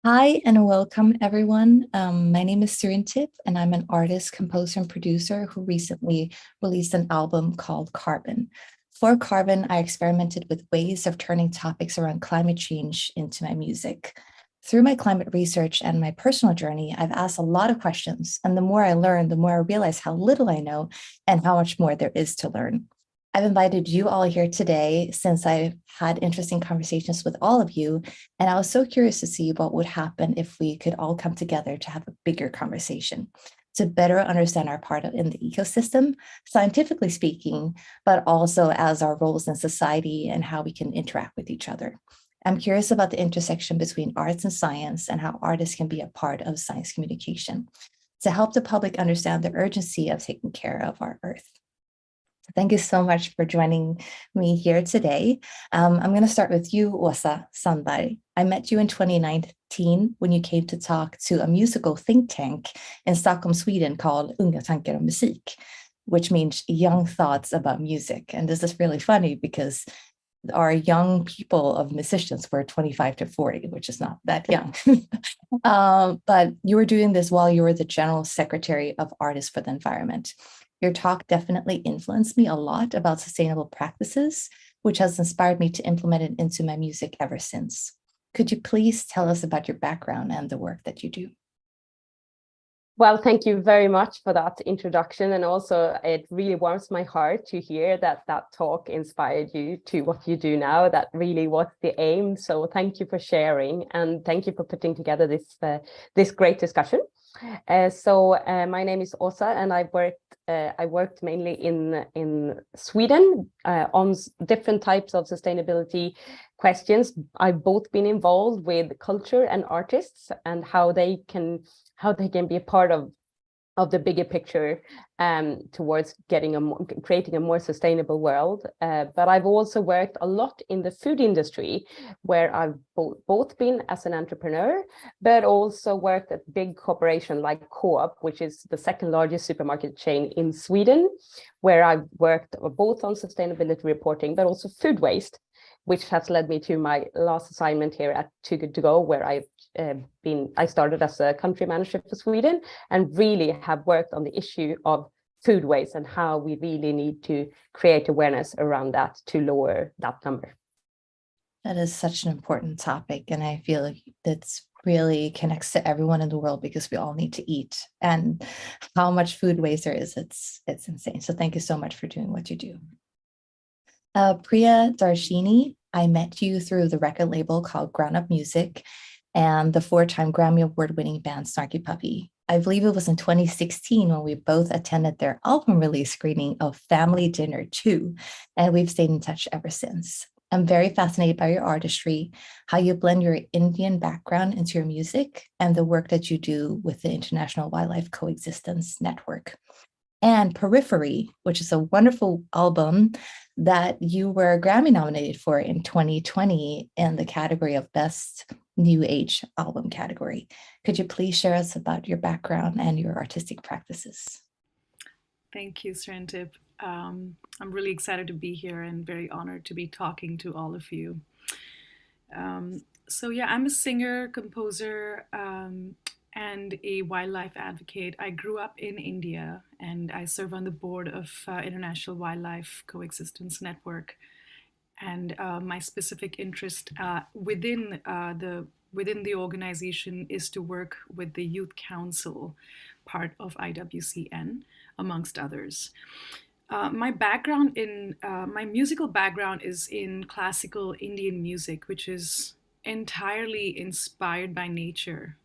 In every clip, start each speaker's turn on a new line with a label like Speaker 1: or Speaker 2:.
Speaker 1: Hi and welcome everyone. My name is Surin Tip and I'm an artist, composer, and producer who recently released an album called Carbon. For Carbon, I experimented with ways of turning topics around climate change into my music. Through my climate research and my personal journey, I've asked a lot of questions, and the more I learn, the more I realize how little I know and how much more there is to learn. I've invited you all here today since I've had interesting conversations with all of you. And I was so curious to see what would happen if we could all come together to have a bigger conversation, to better understand our part in the ecosystem, scientifically speaking, but also as our roles in society and how we can interact with each other. I'm curious about the intersection between arts and science and how artists can be a part of science communication to help the public understand the urgency of taking care of our Earth. Thank you so much for joining me here today. I'm going to start with you, Åsa Sandberg. I met you in 2019 when you came to talk to a musical think tank in Stockholm, Sweden called Unga tankar om musik, which means young thoughts about music. And this is really funny because our young people of musicians were 25 to 40, which is not that young. But you were doing this while you were the General Secretary of Artists for the Environment. Your talk definitely influenced me a lot about sustainable practices, which has inspired me to implement it into my music ever since. Could you please tell us about your background and the work that you do?
Speaker 2: Well, thank you very much for that introduction. And also, it really warms my heart to hear that that talk inspired you to what you do now. That really was the aim. So thank you for sharing, and thank you for putting together this great discussion. My name is Åsa, and I worked mainly in Sweden on different types of sustainability questions. I've both been involved with culture and artists and how they can be a part of the bigger picture towards creating a more sustainable world. But I've also worked a lot in the food industry, where I've both been as an entrepreneur, but also worked at big corporation like Coop, which is the second largest supermarket chain in Sweden, where I've worked both on sustainability reporting, but also food waste, which has led me to my last assignment here at Too Good To Go, where I started as a country manager for Sweden and really have worked on the issue of food waste and how we really need to create awareness around that to lower that number.
Speaker 1: That is such an important topic, and I feel like that's really connects to everyone in the world because we all need to eat, and how much food waste there is, it's insane. So thank you so much for doing what you do. Priya Darshini, I met you through the record label called Ground Up Music and the 4-time Grammy Award-winning band Snarky Puppy. I believe it was in 2016 when we both attended their album release screening of Family Dinner 2, and we've stayed in touch ever since. I'm very fascinated by your artistry, how you blend your Indian background into your music, and the work that you do with the International Wildlife Coexistence Network. And Periphery, which is a wonderful album that you were Grammy nominated for in 2020 in the category of Best New Age Album category. Could you please share us about your background and your artistic practices?
Speaker 3: Thank you, Serentip. I'm really excited to be here and very honored to be talking to all of you. I'm a singer, composer, and a wildlife advocate. I grew up in India and I serve on the board of International Wildlife Coexistence Network. And my specific interest within the organization is to work with the Youth Council part of IWCN, amongst others. My musical background is in classical Indian music, which is entirely inspired by nature,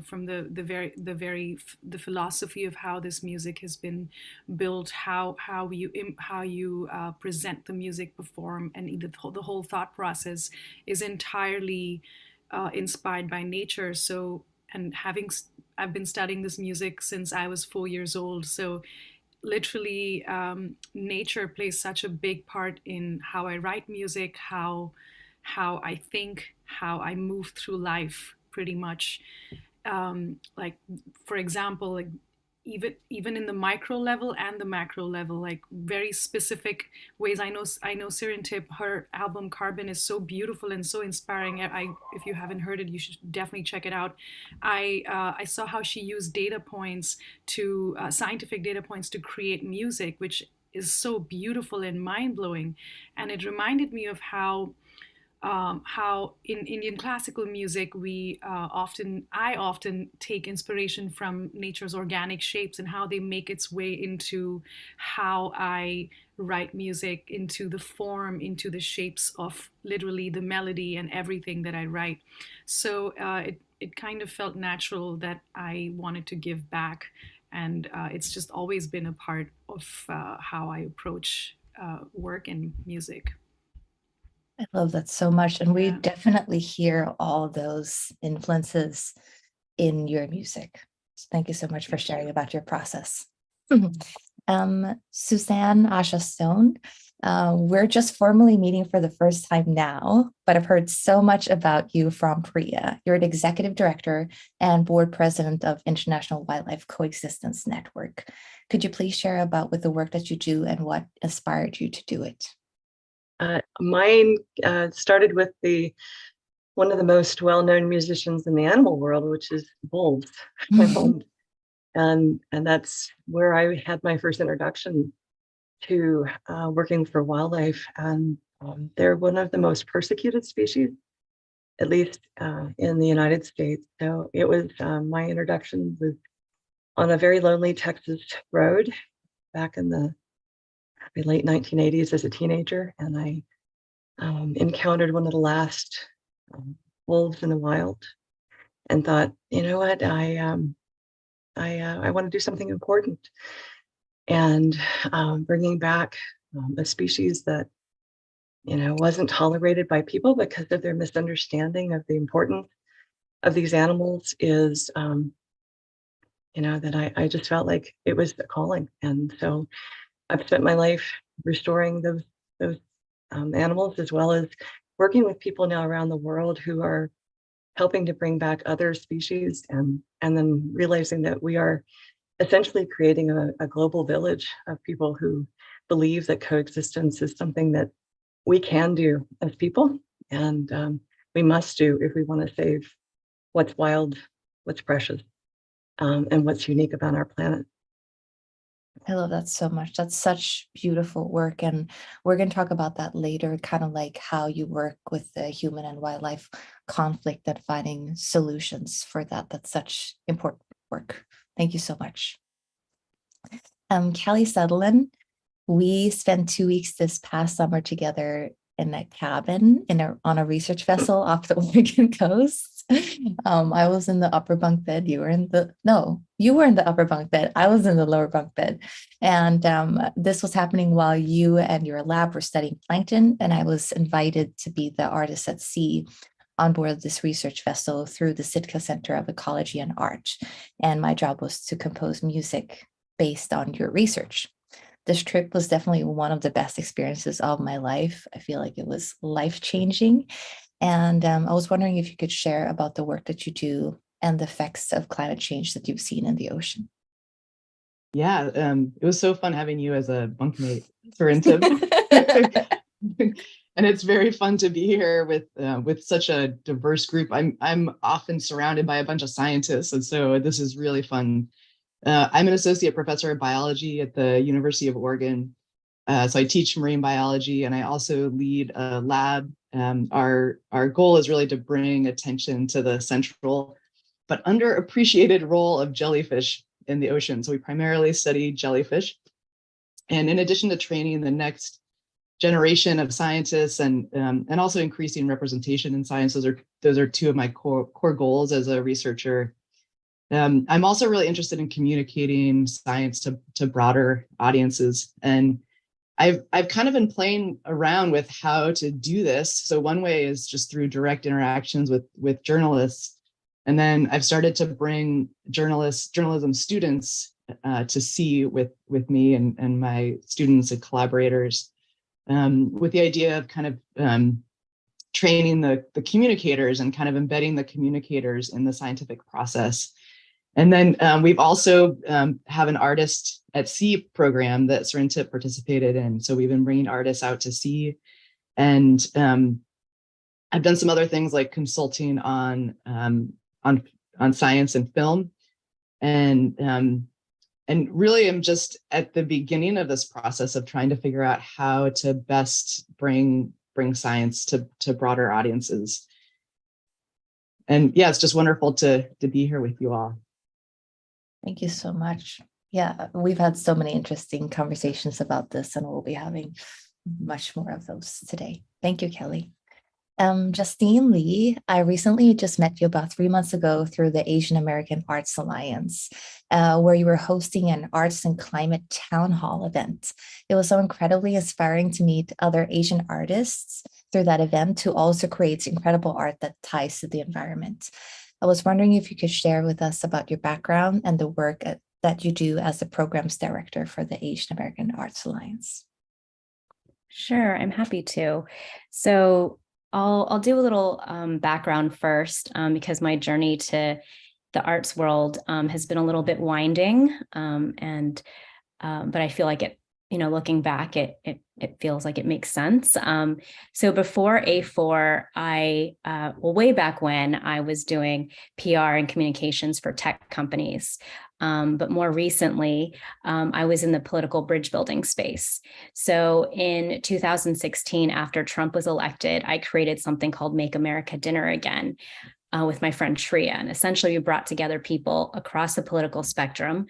Speaker 3: from the philosophy of how this music has been built, how you present the music, perform, and the whole thought process is entirely inspired by nature. So, and I've been studying this music since I was 4 years old. So literally, nature plays such a big part in how I write music, how I think, how I move through life, pretty much. Like, for example, like even in the micro level and the macro level, like very specific ways. I know Sirin Tip, her album Carbon is so beautiful and so inspiring. If you haven't heard it, you should definitely check it out. I saw how she used data points to scientific data points to create music, which is so beautiful and mind blowing. And it reminded me of how in Indian classical music I often take inspiration from nature's organic shapes and how they make its way into how I write music, into the form, into the shapes of literally the melody and everything that I write. So it kind of felt natural that I wanted to give back, and it's just always been a part of how I approach work and music.
Speaker 1: I love that so much. And we
Speaker 3: Yeah.
Speaker 1: definitely hear all those influences in your music. So thank you so much for sharing about your process. Suzanne Asha Stone, we're just formally meeting for the first time now, but I've heard so much about you from Priya. You're an executive director and board president of International Wildlife Coexistence Network. Could you please share about with the work that you do and what inspired you to do it?
Speaker 4: Mine started with one of the most well-known musicians in the animal world, which is wolves. And that's where I had my first introduction to working for wildlife. And they're one of the most persecuted species, at least in the United States. So it was my introduction was on a very lonely Texas road back in the late 1980s as a teenager, and I encountered one of the last wolves in the wild, and thought, you know what, I want to do something important, and bringing back a species that wasn't tolerated by people because of their misunderstanding of the importance of these animals is that I just felt like it was a calling, and so I've spent my life restoring those animals, as well as working with people now around the world who are helping to bring back other species, and then realizing that we are essentially creating a global village of people who believe that coexistence is something that we can do as people, and we must do if we want to save what's wild, what's precious, and what's unique about our planet.
Speaker 1: I love that so much. That's such beautiful work. And we're going to talk about that later, kind of like how you work with the human and wildlife conflict and finding solutions for that. That's such important work. Thank you so much. Kelly Sutherland, we spent 2 weeks this past summer together in a cabin on a research vessel off the Oregon coast. I was in the upper bunk bed. You were in the upper bunk bed. I was in the lower bunk bed. And this was happening while you and your lab were studying plankton. And I was invited to be the artist at sea on board this research vessel through the Sitka Center of Ecology and Art. And my job was to compose music based on your research. This trip was definitely one of the best experiences of my life. I feel like it was life-changing. And I was wondering if you could share about the work that you do and the effects of climate change that you've seen in the ocean.
Speaker 5: Yeah, it was so fun having you as a bunkmate, Sirin Tip. And it's very fun to be here with such a diverse group. I'm often surrounded by a bunch of scientists, and so this is really fun. I'm an associate professor of biology at the University of Oregon. So I teach marine biology, and I also lead a lab. Our goal is really to bring attention to the central but underappreciated role of jellyfish in the ocean. So we primarily study jellyfish. And in addition to training the next generation of scientists and also increasing representation in science, those are two of my core goals as a researcher. I'm also really interested in communicating science to broader audiences, and I've kind of been playing around with how to do this. So one way is just through direct interactions with journalists, and then I've started to bring journalism students to sea with me and my students and collaborators, with the idea of kind of training the communicators and kind of embedding the communicators in the scientific process. And then we've also have an Artist at Sea program that Serintip participated in. So we've been bringing artists out to sea, and I've done some other things like consulting on science and film, and really I'm just at the beginning of this process of trying to figure out how to best bring science to broader audiences. And yeah, it's just wonderful to be here with you all.
Speaker 1: Thank you so much. Yeah, we've had so many interesting conversations about this, and we'll be having much more of those today. Thank you, Kelly. Justine Lee, I recently just met you about 3 months ago through the Asian American Arts Alliance, where you were hosting an arts and climate town hall event. It was so incredibly inspiring to meet other Asian artists through that event who also creates incredible art that ties to the environment. I was wondering if you could share with us about your background and the work that you do as the programs director for the Asian American Arts Alliance.
Speaker 6: Sure, I'm happy to. So I'll do a little background first, because my journey to the arts world has been a little bit winding, but I feel like it, looking back, it feels like it makes sense. So before A4, way back when, I was doing PR and communications for tech companies. But more recently, I was in the political bridge building space. So in 2016, after Trump was elected, I created something called Make America Dinner Again with my friend Shreya. And essentially, we brought together people across the political spectrum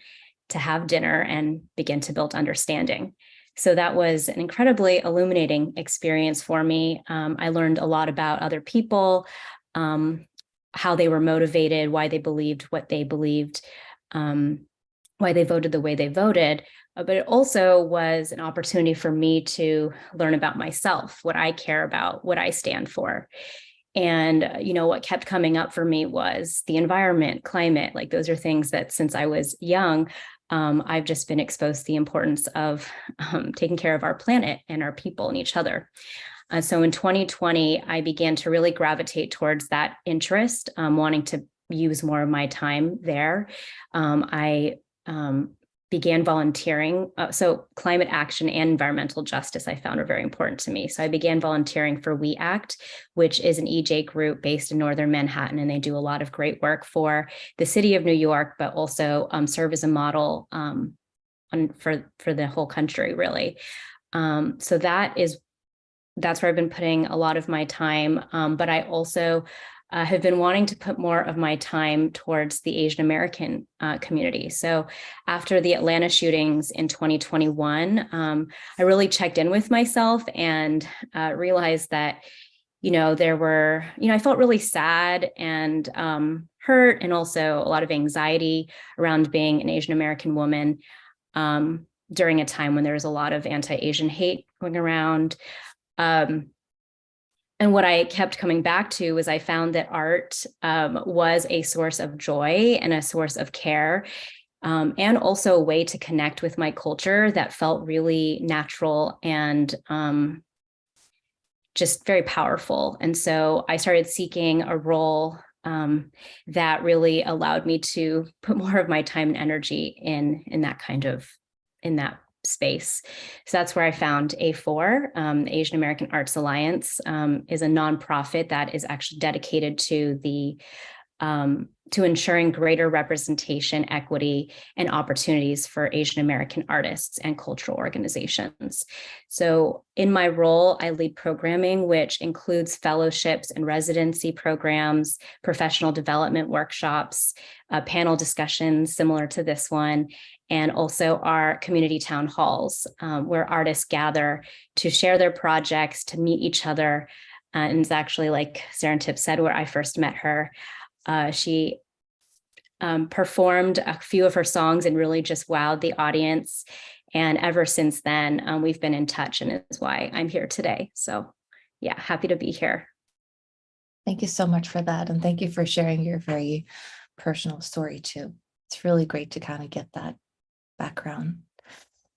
Speaker 6: to have dinner and begin to build understanding. So that was an incredibly illuminating experience for me. I learned a lot about other people, how they were motivated, why they believed what they believed, why they voted the way they voted. But it also was an opportunity for me to learn about myself, what I care about, what I stand for. And, what kept coming up for me was the environment, climate. Like, those are things that since I was young, I've just been exposed to the importance of taking care of our planet and our people and each other. So in 2020, I began to really gravitate towards that interest, wanting to use more of my time there. I began volunteering. So climate action and environmental justice I found are very important to me. So I began volunteering for We Act, which is an EJ group based in Northern Manhattan, and they do a lot of great work for the city of New York, but also serve as a model for the whole country, really. So that's where I've been putting a lot of my time. But I also have been wanting to put more of my time towards the Asian American community. So after the Atlanta shootings in 2021, I really checked in with myself and realized that, I felt really sad and hurt, and also a lot of anxiety around being an Asian American woman during a time when there was a lot of anti-Asian hate going around. And what I kept coming back to was I found that art was a source of joy and a source of care, and also a way to connect with my culture that felt really natural and just very powerful. And so I started seeking a role that really allowed me to put more of my time and energy in that space. So that's where I found A4. The Asian American Arts Alliance is a nonprofit that is actually dedicated to to ensuring greater representation, equity, and opportunities for Asian American artists and cultural organizations. So in my role, I lead programming, which includes fellowships and residency programs, professional development workshops, panel discussions similar to this one, and also our community town halls, where artists gather to share their projects, to meet each other. And it's actually, like Serintip said, where I first met her. She performed a few of her songs and really just wowed the audience. And ever since then, we've been in touch, and it's why I'm here today. So yeah, happy to be here.
Speaker 1: Thank you so much for that. And thank you for sharing your very personal story too. It's really great to kind of get that background.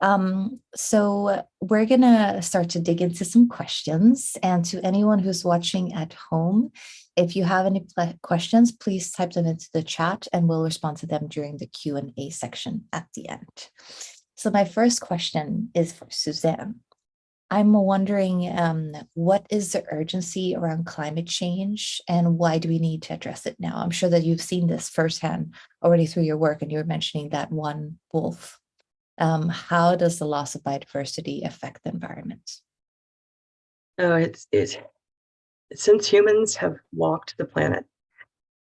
Speaker 1: So we're gonna start to dig into some questions, and to anyone who's watching at home, if you have any questions, please type them into the chat and we'll respond to them during the Q&A section at the end. So my first question is for Suzanne. I'm wondering, what is the urgency around climate change and why do we need to address it now? I'm sure that you've seen this firsthand already through your work, and you were mentioning that one wolf. How does the loss of biodiversity affect the environment?
Speaker 4: It's since humans have walked the planet,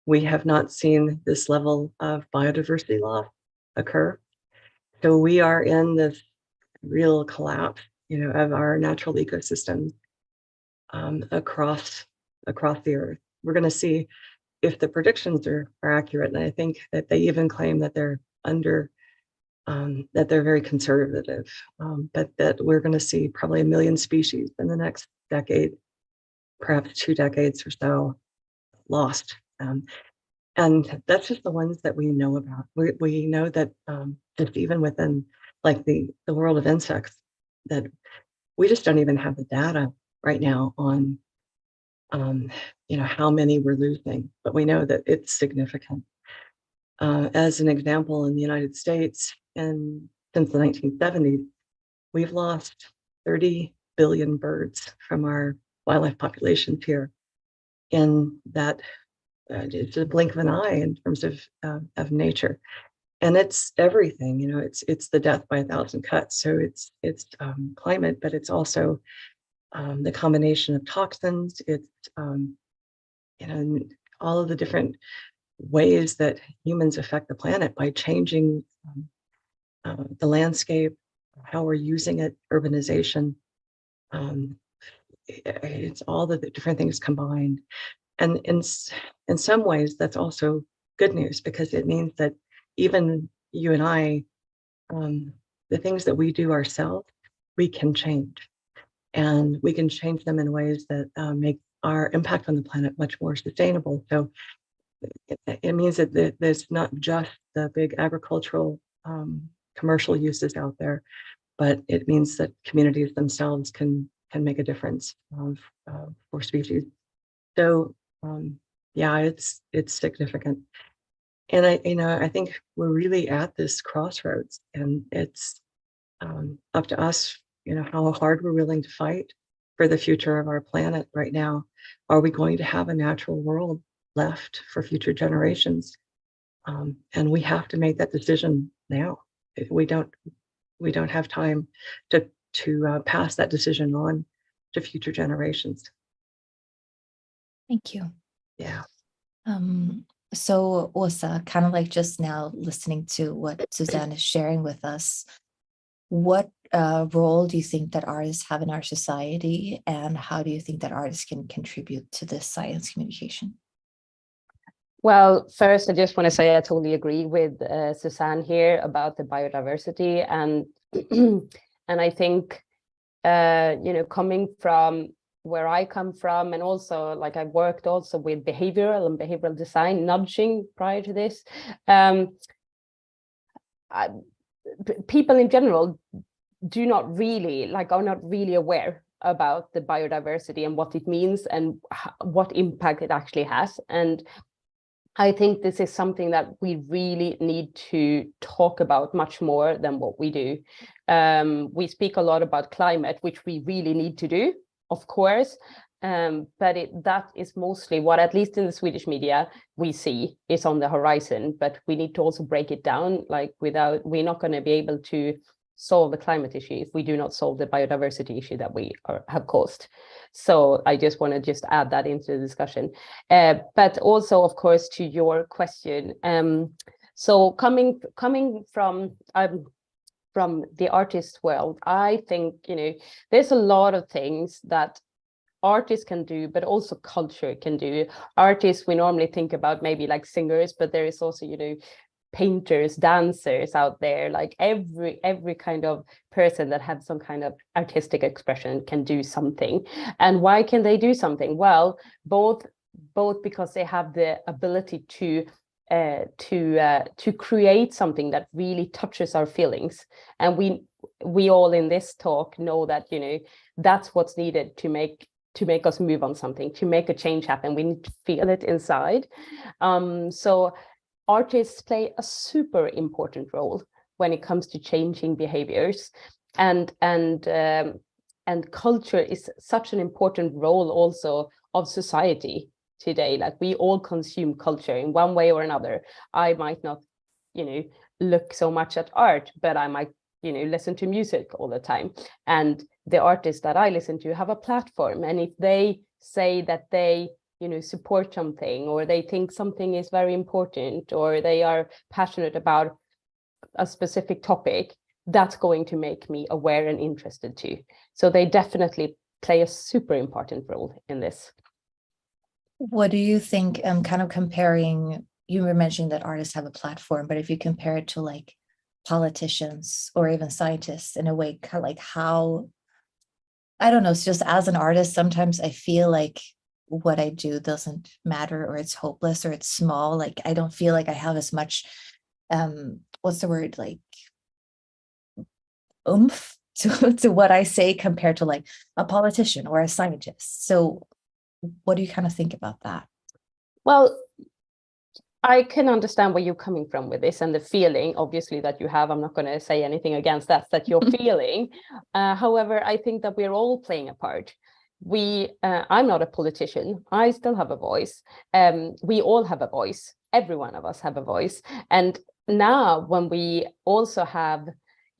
Speaker 4: we have not seen this level of biodiversity loss occur. So we are in this real collapse, of our natural ecosystems across the earth. We're going to see if the predictions are accurate, and I think that they even claim that they're that they're very conservative, but that we're going to see probably 1 million species in the next decade, perhaps 2 decades or so, lost. And that's just the ones that we know about. We know that just even within like the world of insects, that we just don't even have the data right now on how many we're losing, but we know that it's significant. As an example, in the United States, and since the 1970s, we've lost 30 billion birds from our wildlife populations here. In that, it's a blink of an eye in terms of nature, and it's everything. It's the death by 1,000 cuts. So it's climate, but it's also the combination of toxins. It's all of the different ways that humans affect the planet by changing the landscape, how we're using it, urbanization. It's all the different things combined. And in some ways, that's also good news, because it means that even you and I, the things that we do ourselves, we can change. And we can change them in ways that make our impact on the planet much more sustainable. So it means that there's not just the big agricultural commercial uses out there, but it means that communities themselves can make a difference for species. So yeah, it's significant. And I think we're really at this crossroads, and it's up to us, how hard we're willing to fight for the future of our planet right now. Are we going to have a natural world left for future generations? And we have to make that decision now. We don't have time to pass that decision on to future generations.
Speaker 1: Thank you.
Speaker 4: Yeah.
Speaker 1: So Åsa, kind of like just now listening to what Suzanne is sharing with us, what role do you think that artists have in our society, and how do you think that artists can contribute to this science communication?
Speaker 2: Well, first, I just want to say I totally agree with Suzanne here about the biodiversity, and and I think coming from where I come from, and also like I worked also with behavioral design, nudging prior to this. People in general are not really aware about the biodiversity and what it means and what impact it actually has. And I think this is something that we really need to talk about much more than what we do. We speak a lot about climate, which we really need to do, of course, but that is mostly what, at least in the Swedish media, we see is on the horizon. But we need to also break it down. We're not going to be able to solve the climate issue if we do not solve the biodiversity issue that we have caused. So I just want to add that into the discussion. But also, of course, to your question. So coming from the artist world, I think there's a lot of things that artists can do, but also culture can do. Artists, we normally think about maybe like singers, but there is also painters, dancers out there. Like every kind of person that has some kind of artistic expression can do something. And why can they do something? Well, both because they have the ability to create something that really touches our feelings. And we all in this talk know that, you know, that's what's needed to make us move on something, to make a change happen. We need to feel it inside. So artists play a super important role when it comes to changing behaviors, and culture is such an important role also of society today. Like, we all consume culture in one way or another. I might not, you know, look so much at art, but I might, you know, listen to music all the time. And the artists that I listen to have a platform, and if they say that they, you know, support something, or they think something is very important, or they are passionate about a specific topic, that's going to make me aware and interested too. So they definitely play a super important role in this.
Speaker 1: What do you think, kind of comparing, you were mentioning that artists have a platform, but if you compare it to like politicians or even scientists in a way, kind of like how, I don't know, it's just as an artist, sometimes I feel like what I do doesn't matter, or it's hopeless, or it's small. Like, I don't feel like I have as much, what's the word, like oomph to what I say compared to like a politician or a scientist. So what do you kind of think about that?
Speaker 2: Well, I can understand where you're coming from with this, and the feeling, obviously, that you have. I'm not going to say anything against that you're feeling. However, I think that we're all playing a part. I'm not a politician. I still have a voice. We all have a voice. Every one of us have a voice. And now when we also have,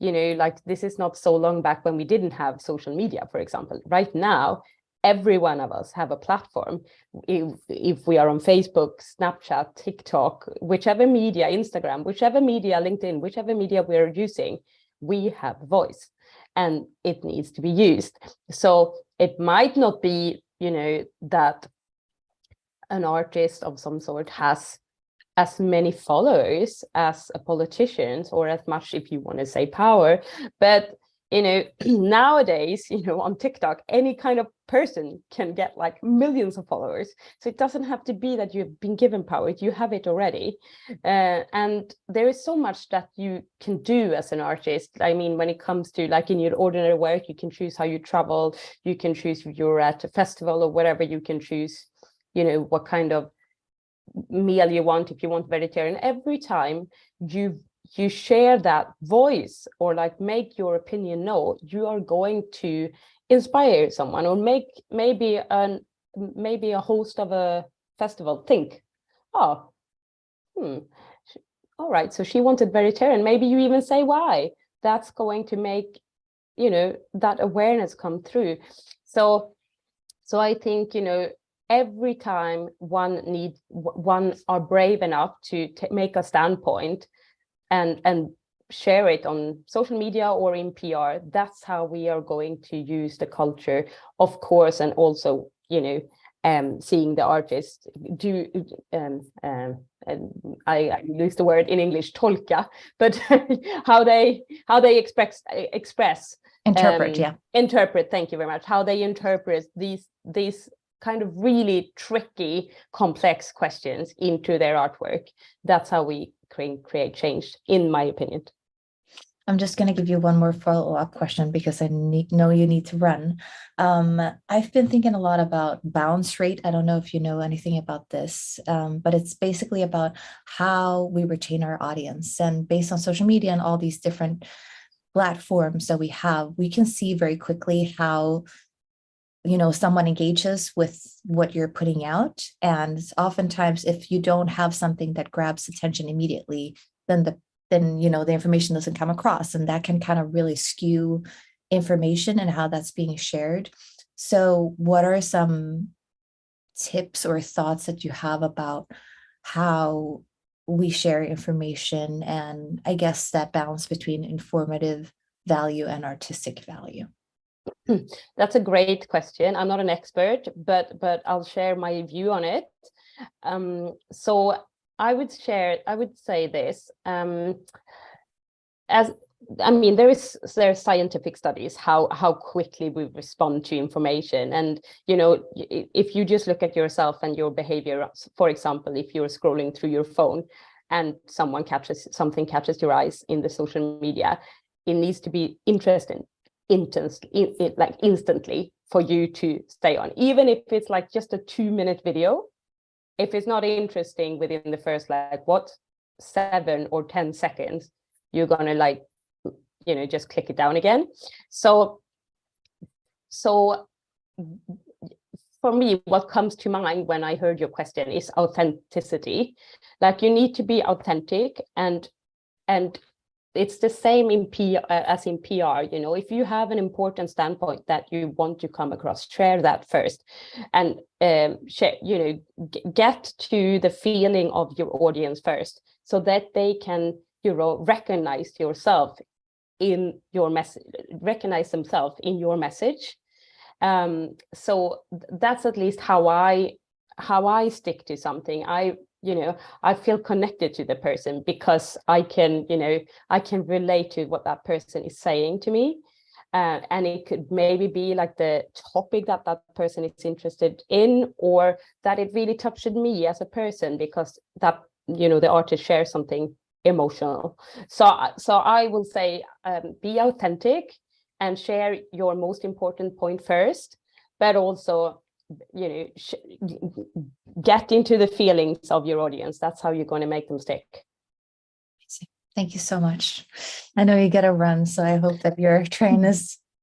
Speaker 2: you know, like, this is not so long back when we didn't have social media, for example. Right now, every one of us have a platform. If we are on Facebook, Snapchat, TikTok, whichever media, Instagram, whichever media, LinkedIn, whichever media we're using, we have a voice, and it needs to be used. So it might not be, you know, that an artist of some sort has as many followers as a politician, or as much, if you want to say, power, but you know, nowadays, you know, on TikTok, any kind of person can get like millions of followers. So it doesn't have to be that you've been given power, you have it already. And there is so much that you can do as an artist. I mean, when it comes to like in your ordinary work, you can choose how you travel, you can choose if you're at a festival or whatever, you can choose, you know, what kind of meal you want, if you want vegetarian. Every time you share that voice, or like make your opinion known, you are going to inspire someone, or make maybe a host of a festival think, oh, all right, so she wanted vegetarian. Maybe you even say why. That's going to make, you know, that awareness come through. So I think, you know, every time one are brave enough to make a standpoint and share it on social media or in PR, that's how we are going to use the culture, of course, and also, you know, seeing the artists do, and I use the word in English, tolka, but how they express,
Speaker 1: Interpret,
Speaker 2: interpret, thank you very much, how they interpret these kind of really tricky, complex questions into their artwork. That's how we create change, in my opinion.
Speaker 1: I'm just going to give you one more follow-up question because I know you need to run. I've been thinking a lot about bounce rate. I don't know if you know anything about this, but it's basically about how we retain our audience. And based on social media and all these different platforms that we have, we can see very quickly how, you know, someone engages with what you're putting out. And oftentimes, if you don't have something that grabs attention immediately, then you know, the information doesn't come across, and that can kind of really skew information and how that's being shared. So what are some tips or thoughts that you have about how we share information, and I guess that balance between informative value and artistic value?
Speaker 2: That's a great question. I'm not an expert, but I'll share my view on it. So I would say this, as I mean, there are scientific studies how quickly we respond to information. And, you know, if you just look at yourself and your behavior, for example, if you're scrolling through your phone and something catches your eyes in the social media, it needs to be interesting, like instantly for you to stay on, even if it's like just a 2-minute video. If it's not interesting within the first like 7 or 10 seconds, you're gonna like, just click it down again. So for me, what comes to mind when I heard your question is authenticity. Like, you need to be authentic, and it's the same in as in PR. If you have an important standpoint that you want to come across, share that first, and get to the feeling of your audience first, so that they can recognize yourself in your message, recognize themselves in your message. So that's at least how I stick to something. I feel connected to the person because I can relate to what that person is saying to me. And it could maybe be like the topic that person is interested in, or that it really touched me as a person because that, the artist shares something emotional. So I will say, be authentic and share your most important point first, but also, get into the feelings of your audience. That's how you're going to make them stick.
Speaker 1: Thank you so much. I know you got to run, so I hope that your train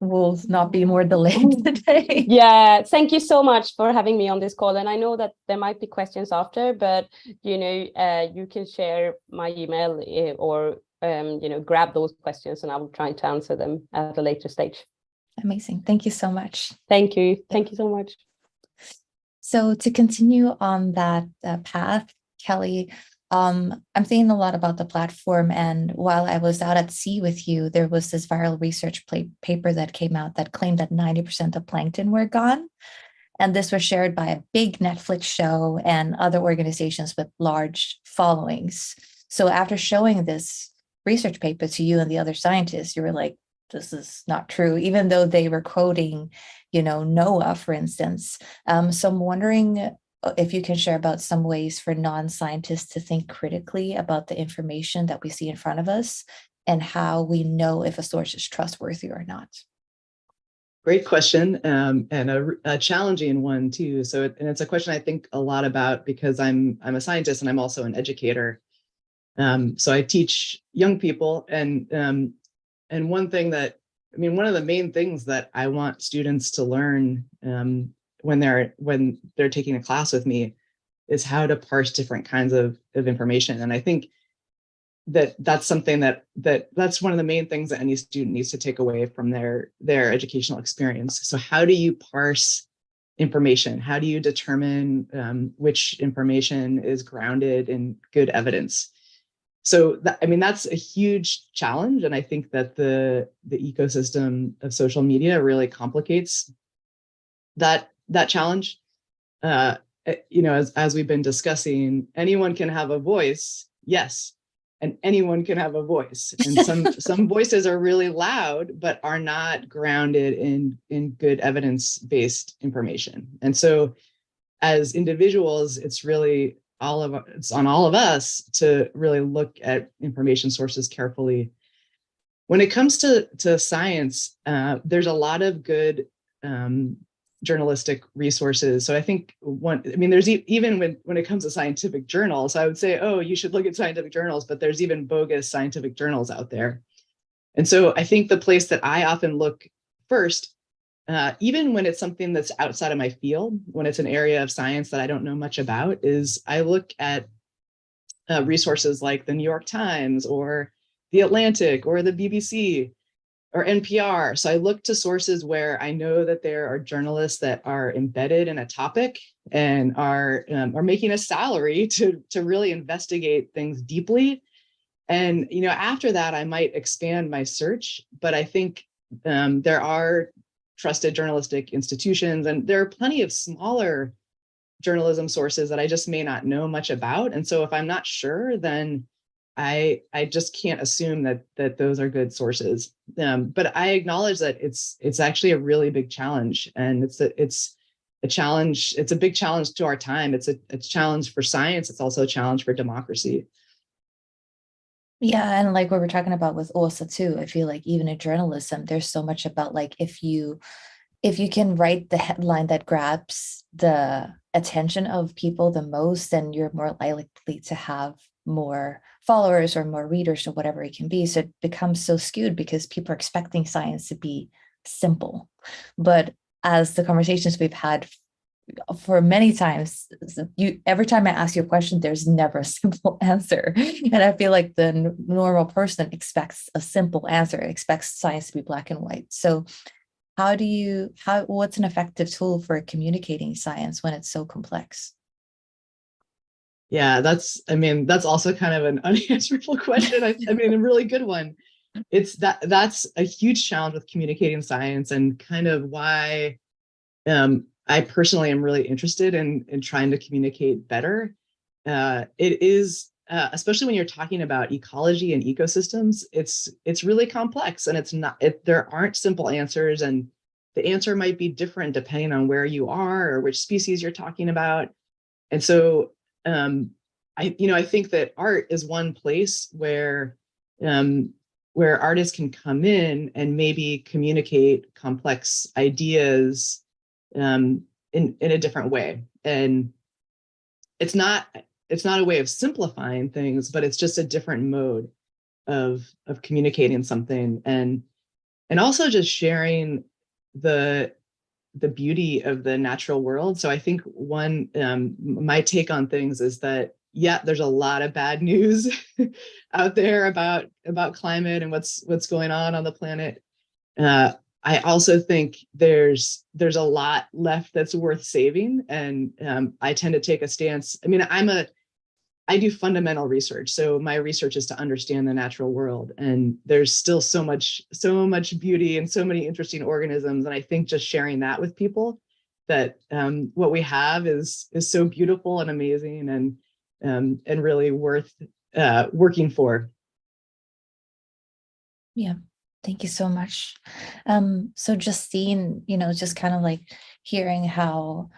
Speaker 1: will not be more delayed today.
Speaker 2: Yeah, thank you so much for having me on this call. And I know that there might be questions after, but you can share my email or grab those questions, and I will try to answer them at a later stage.
Speaker 1: Amazing. Thank you so much.
Speaker 2: Thank you. Thank you so much.
Speaker 1: So to continue on that path, Kelly, I'm thinking a lot about the platform. And while I was out at sea with you, there was this viral research paper that came out that claimed that 90% of plankton were gone. And this was shared by a big Netflix show and other organizations with large followings. So after showing this research paper to you and the other scientists, you were like, this is not true, even though they were quoting, NOAA, for instance. So I'm wondering if you can share about some ways for non-scientists to think critically about the information that we see in front of us and how we know if a source is trustworthy or not.
Speaker 5: Great question, and a challenging one too. So, it's a question I think a lot about because I'm a scientist and I'm also an educator. So I teach young people, and one thing one of the main things that I want students to learn when they're taking a class with me is how to parse different kinds of information. And I think that's something that's one of the main things that any student needs to take away from their educational experience. So how do you parse information? How do you determine which information is grounded in good evidence? So that's a huge challenge, and I think that the ecosystem of social media really complicates that challenge. As we've been discussing, anyone can have a voice, yes, and anyone can have a voice. And some voices are really loud, but are not grounded in good evidence-based information. And so, as individuals, it's really it's on all of us to really look at information sources carefully. When it comes to science, there's a lot of good journalistic resources. So I think there's even when it comes to scientific journals, I would say, oh, you should look at scientific journals, but there's even bogus scientific journals out there. And so I think the place that I often look first, even when it's something that's outside of my field, when it's an area of science that I don't know much about, is I look at resources like the New York Times or the Atlantic or the BBC or NPR. So I look to sources where I know that there are journalists that are embedded in a topic and are making a salary to really investigate things deeply. And after that, I might expand my search. But I think there are trusted journalistic institutions, and there are plenty of smaller journalism sources that I just may not know much about. And so if I'm not sure, then I just can't assume that those are good sources. But I acknowledge that it's actually a really big challenge, and it's a challenge. It's a big challenge to our time. It's a challenge for science. It's also a challenge for democracy.
Speaker 1: Yeah, and like what we're talking about with OSA too, I feel like even in journalism, there's so much about like if you can write the headline that grabs the attention of people the most, then you're more likely to have more followers or more readers or whatever it can be. So it becomes so skewed because people are expecting science to be simple. But as the conversations we've had for many times, you every time I ask you a question, there's never a simple answer. And I feel like the normal person expects a simple answer, expects science to be black and white. So what's an effective tool for communicating science when it's so complex?
Speaker 5: Yeah, that's also kind of an unanswerable question. I mean, a really good one. That's a huge challenge with communicating science, and kind of why I personally am really interested in trying to communicate better. It is, especially when you're talking about ecology and ecosystems, it's really complex, and there aren't simple answers, and the answer might be different depending on where you are or which species you're talking about. And so I think that art is one place um, where artists can come in and maybe communicate complex ideas in a different way. And it's not a way of simplifying things, but it's just a different mode of communicating something, and also just sharing the beauty of the natural world. So I think my take on things is that, yeah, there's a lot of bad news out there about climate and what's going on the planet. I also think there's a lot left that's worth saving, and I tend to take a stance. I mean, I do fundamental research, so my research is to understand the natural world, and there's still so much beauty and so many interesting organisms, and I think just sharing that with people, that what we have is so beautiful and amazing, and really worth working for.
Speaker 1: Yeah, thank you so much. So just seeing, just kind of like hearing how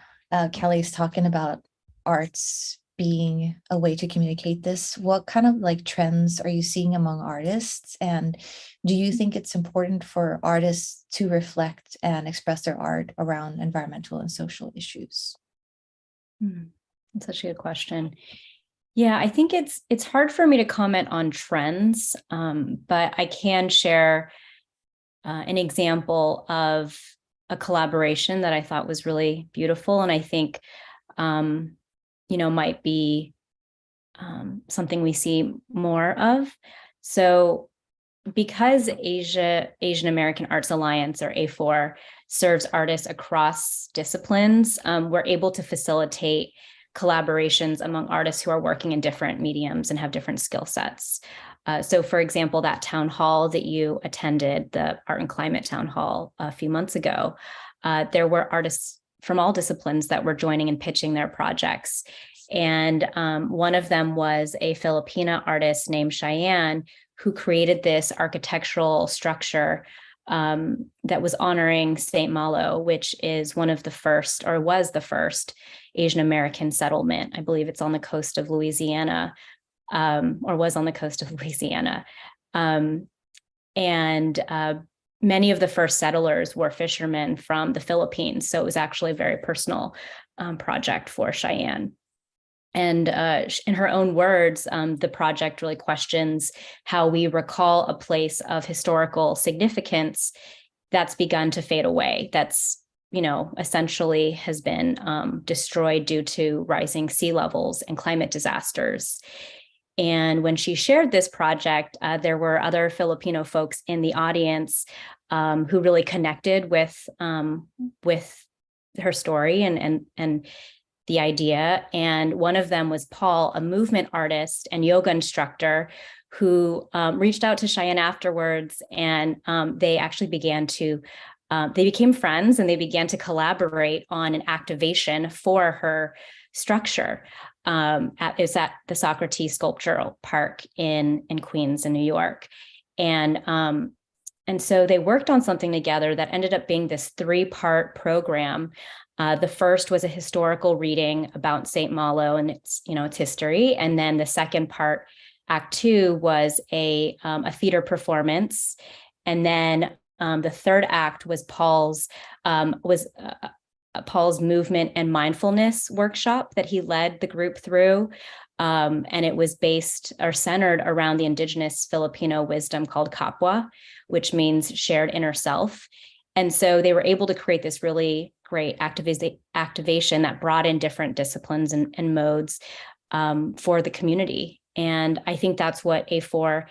Speaker 1: Kelly's talking about arts being a way to communicate this, what kind of like trends are you seeing among artists? And do you think it's important for artists to reflect and express their art around environmental and social issues?
Speaker 6: That's such a good question. Yeah, I think it's hard for me to comment on trends, but I can share an example of a collaboration that I thought was really beautiful, and I think might be something we see more of. So because Asian American Arts Alliance, or A4, serves artists across disciplines, we're able to facilitate collaborations among artists who are working in different mediums and have different skill sets. So for example, that town hall that you attended, the Art and Climate Town Hall a few months ago, there were artists from all disciplines that were joining and pitching their projects. And one of them was a Filipina artist named Cheyenne, who created this architectural structure that was honoring St. Malo, which is one of the first, or was the first, Asian American settlement. I believe it's on the coast of Louisiana, or was on the coast of Louisiana. And many of the first settlers were fishermen from the Philippines. So it was actually a very personal project for Cheyenne. And in her own words, the project really questions how we recall a place of historical significance that's begun to fade away, that's, essentially has been destroyed due to rising sea levels and climate disasters. And when she shared this project, there were other Filipino folks in the audience who really connected with her story and the idea. And one of them was Paul, a movement artist and yoga instructor, who reached out to Cheyenne afterwards, and they actually they became friends, and they began to collaborate on an activation for her structure. It's at the Socrates Sculptural Park in Queens, in New York. And so they worked on something together that ended up being this 3-part program. The first was a historical reading about St. Malo and its history. And then the second part Act two was a theater performance. And then the third act was Paul's movement and mindfulness workshop that he led the group through. And it was based or centered around the indigenous Filipino wisdom called Kapwa, which means shared inner self. And so they were able to create this really great activation that brought in different disciplines and modes for the community. And I think that's what A4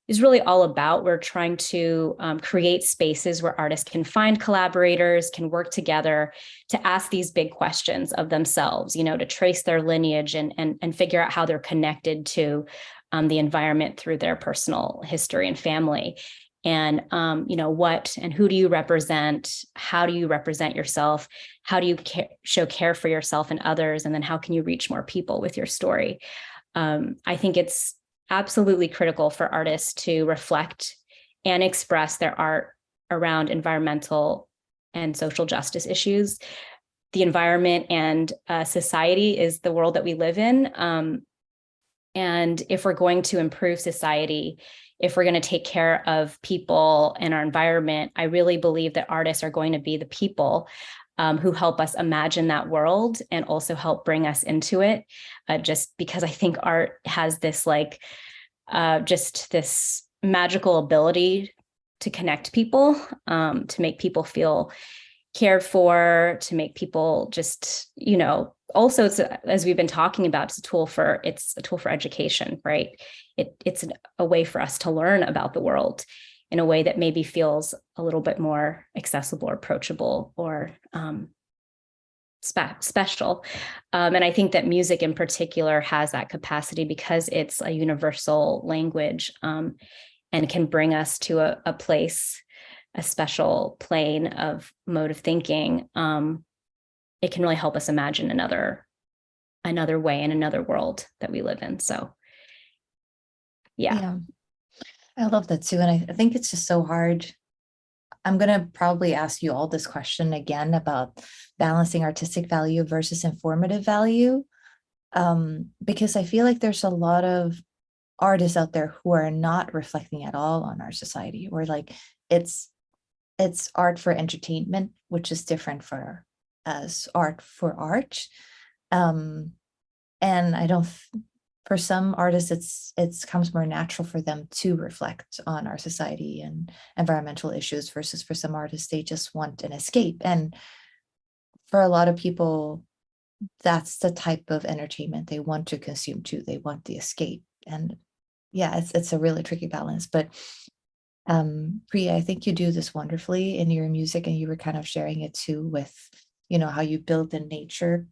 Speaker 6: is really all about. We're trying to create spaces where artists can find collaborators, can work together to ask these big questions of themselves, to trace their lineage and figure out how they're connected to the environment through their personal history and family. And, what and who do you represent? How do you represent yourself? How do you show care for yourself and others? And then how can you reach more people with your story? I think it's absolutely critical for artists to reflect and express their art around environmental and social justice issues. The environment and society is the world that we live in. And if we're going to improve society, if we're going to take care of people and our environment, I really believe that artists are going to be the people who help us imagine that world and also help bring us into it. Just because I think art has this just this magical ability to connect people, to make people feel cared for, to make people just, also it's as we've been talking about, it's a tool for education, right? It's a way for us to learn about the world in a way that maybe feels a little bit more accessible or approachable or special. And I think that music in particular has that capacity because it's a universal language and can bring us to a place, a special plane of mode of thinking. It can really help us imagine another way in another world that we live in. So yeah.
Speaker 1: I love that too. And I think it's just so hard. I'm going to probably ask you all this question again about balancing artistic value versus informative value. Because I feel like there's a lot of artists out there who are not reflecting at all on our society, or it's art for entertainment, which is different for as art for art. And I don't, for some artists, it comes more natural for them to reflect on our society and environmental issues versus for some artists, they just want an escape. And for a lot of people, that's the type of entertainment they want to consume too. They want the escape. And yeah, it's a really tricky balance. But Priya, I think you do this wonderfully in your music, and you were kind of sharing it too with, how you build in nature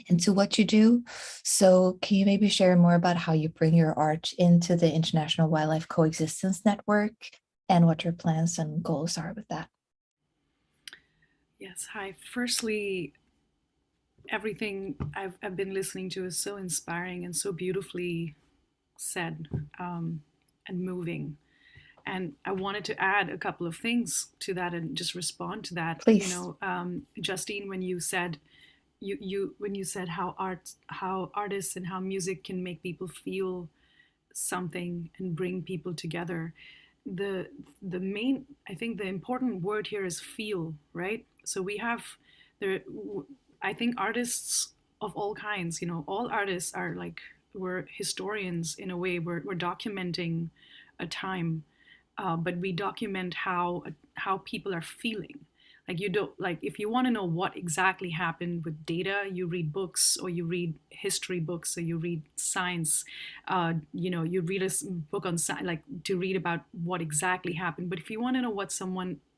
Speaker 1: into what you do. So can you maybe share more about how you bring your art into the International Wildlife Coexistence Network and what your plans and goals are with that?
Speaker 3: Yes, hi. Firstly, everything I've been listening to is so inspiring and so beautifully said and moving. And I wanted to add a couple of things to that and just respond to that.
Speaker 1: Please.
Speaker 3: Justine, when you said how artists and how music can make people feel something and bring people together, the main, I think the important word here is feel, right? So we have there, I think artists of all kinds, all artists are we're historians in a way. We're documenting a time, but we document how people are feeling. If you want to know what exactly happened with data, you read books, or you read history books, or you read science. You read a book on science, to read about what exactly happened. But if you want to know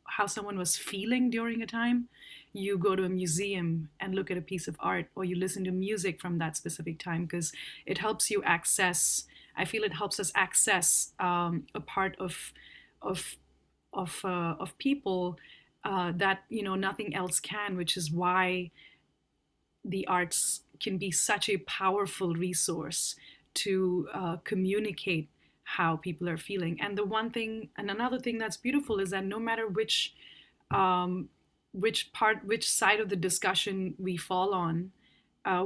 Speaker 3: how someone was feeling during a time, you go to a museum and look at a piece of art, or you listen to music from that specific time, because it helps you access. I feel it helps us access a part of people that nothing else can, which is why the arts can be such a powerful resource to communicate how people are feeling. And another thing that's beautiful is that no matter which side of the discussion we fall on,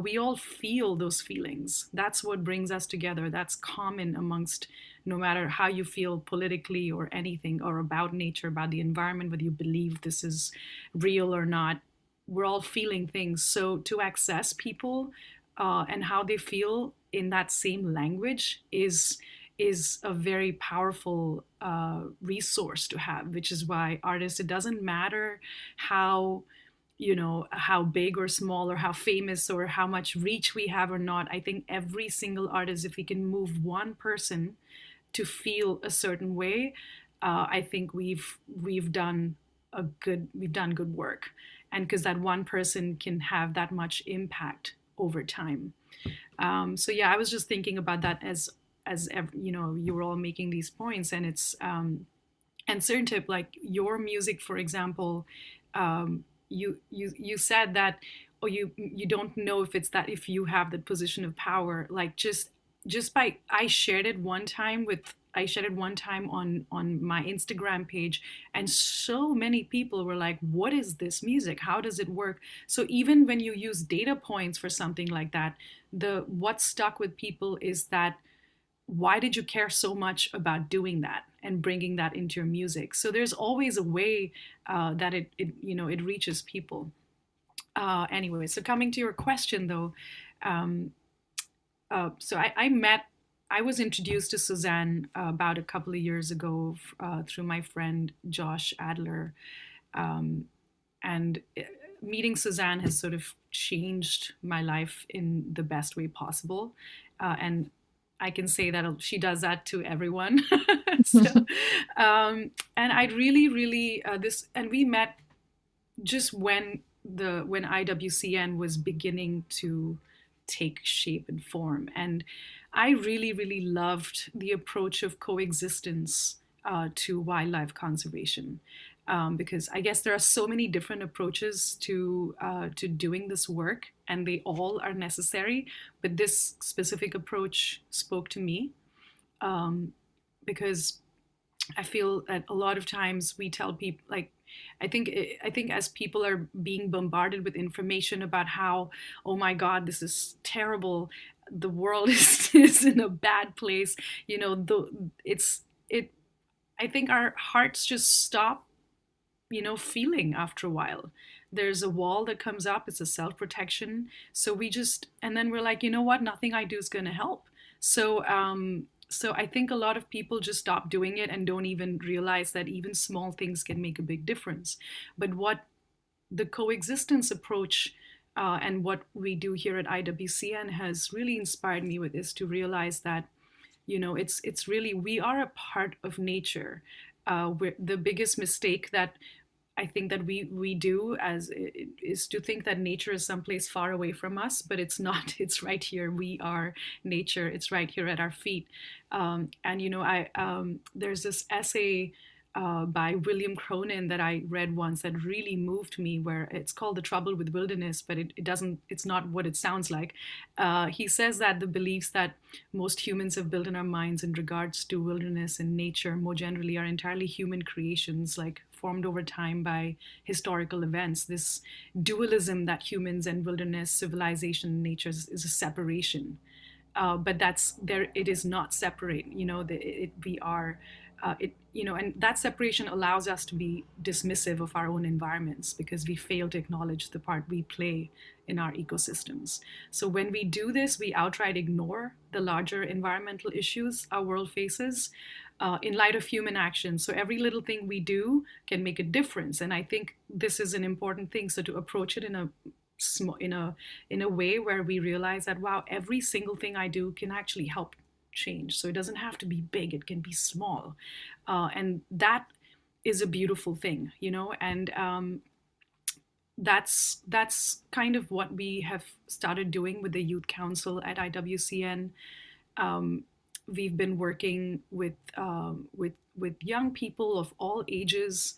Speaker 3: we all feel those feelings. That's what brings us together. That's common amongst, no matter how you feel politically or anything, or about nature, about the environment, whether you believe this is real or not. We're all feeling things. So to access people and how they feel in that same language is a very powerful resource to have, which is why artists, it doesn't matter how, you know, how big or small or how famous or how much reach we have or not. I think every single artist, if we can move one person to feel a certain way, I think we've done good work, and because that one person can have that much impact over time. So yeah, I was just thinking about that you know, you were all making these points, and it's and certain tip, like your music, for example, you said that, or you don't know if it's that, if you have the position of power, like just by, I shared it one time on my Instagram page, and so many people were like, what is this music, how does it work? So even when you use data points for something like that, what stuck with people is that, why did you care so much about doing that and bringing that into your music? So there's always a way that it you know, it reaches people. Anyway, so coming to your question though, um, so I was introduced to Cezanne about a couple of years ago through my friend Josh Adler, and meeting Cezanne has sort of changed my life in the best way possible, and I can say that she does that to everyone. So, and I'd really and we met just when IWCN was beginning to take shape and form, and I really loved the approach of coexistence to wildlife conservation. Because I guess there are so many different approaches to doing this work, and they all are necessary. But this specific approach spoke to me, because I feel that a lot of times we tell people, like, I think as people are being bombarded with information about how, oh my God, this is terrible, the world is in a bad place, you know, I think our hearts just stop, you know, feeling after a while. There's a wall that comes up, it's a self-protection. So and then we're like, you know what, nothing I do is going to help. So so I think a lot of people just stop doing it and don't even realize that even small things can make a big difference. But what the coexistence approach and what we do here at IWCN has really inspired me with, is to realize that, you know, it's really, we are a part of nature. The biggest mistake that I think that we do is to think that nature is someplace far away from us, but it's not. It's right here. We are nature. It's right here at our feet. And you know, there's this essay by William Cronin that I read once that really moved me, where it's called The Trouble with Wilderness, but it's not what it sounds like. He says that the beliefs that most humans have built in our minds in regards to wilderness and nature more generally are entirely human creations, like formed over time by historical events. This dualism that humans and wilderness, civilization, nature is a separation. But it is not separate, you know, we are, you know, and that separation allows us to be dismissive of our own environments because we fail to acknowledge the part we play in our ecosystems. So when we do this, we outright ignore the larger environmental issues our world faces in light of human action. So every little thing we do can make a difference. And I think this is an important thing. So to approach it in a way where we realize that, wow, every single thing I do can actually help change. So it doesn't have to be big, it can be small. And that is a beautiful thing, you know, and that's kind of what we have started doing with the Youth Council at IWCN. We've been working with young people of all ages,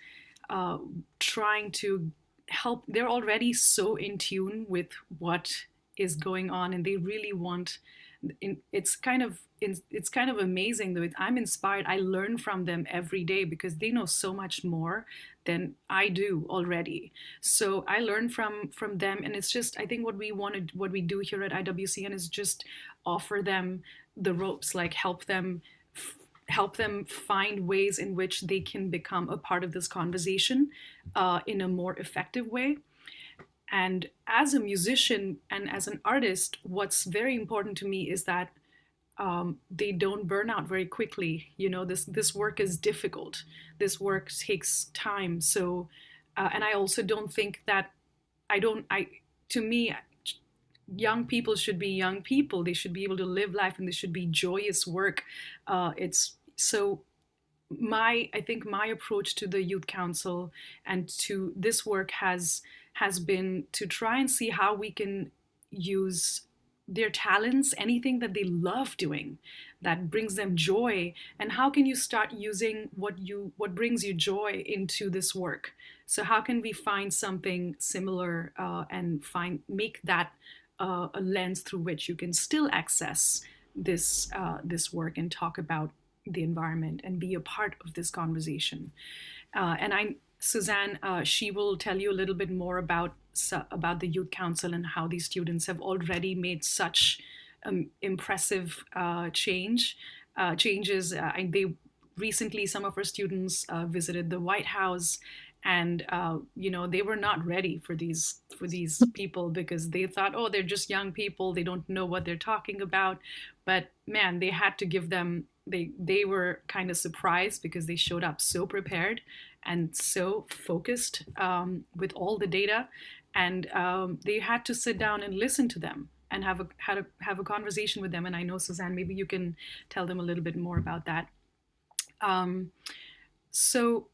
Speaker 3: trying to help. They're already so in tune with what is going on, and they really want it's kind of amazing though. I'm inspired. I learn from them every day because they know so much more than I do already. So I learn from them, and it's just, I think what we do here at IWCN is just offer them the ropes, like help them find ways in which they can become a part of this conversation in a more effective way. And as a musician and as an artist, what's very important to me is that they don't burn out very quickly. You know, this work is difficult. This work takes time. So, and I also don't think that to me, young people should be young people. They should be able to live life, and this should be joyous work. It's so. I think my approach to the Youth Council and to this work has been to try and see how we can use their talents, anything that they love doing that brings them joy, and how can you start using what brings you joy into this work. So how can we find something similar and make that a lens through which you can still access this work and talk about the environment and be a part of this conversation. And Suzanne, she will tell you a little bit more about the Youth Council and how these students have already made such impressive changes. They recently, some of our students visited the White House, and they were not ready for these people because they thought, oh, they're just young people, they don't know what they're talking about. But man, they had to give them. They were kind of surprised because they showed up so prepared and so focused with all the data, and they had to sit down and listen to them and have a conversation with them. And I know, Suzanne, maybe you can tell them a little bit more about that. So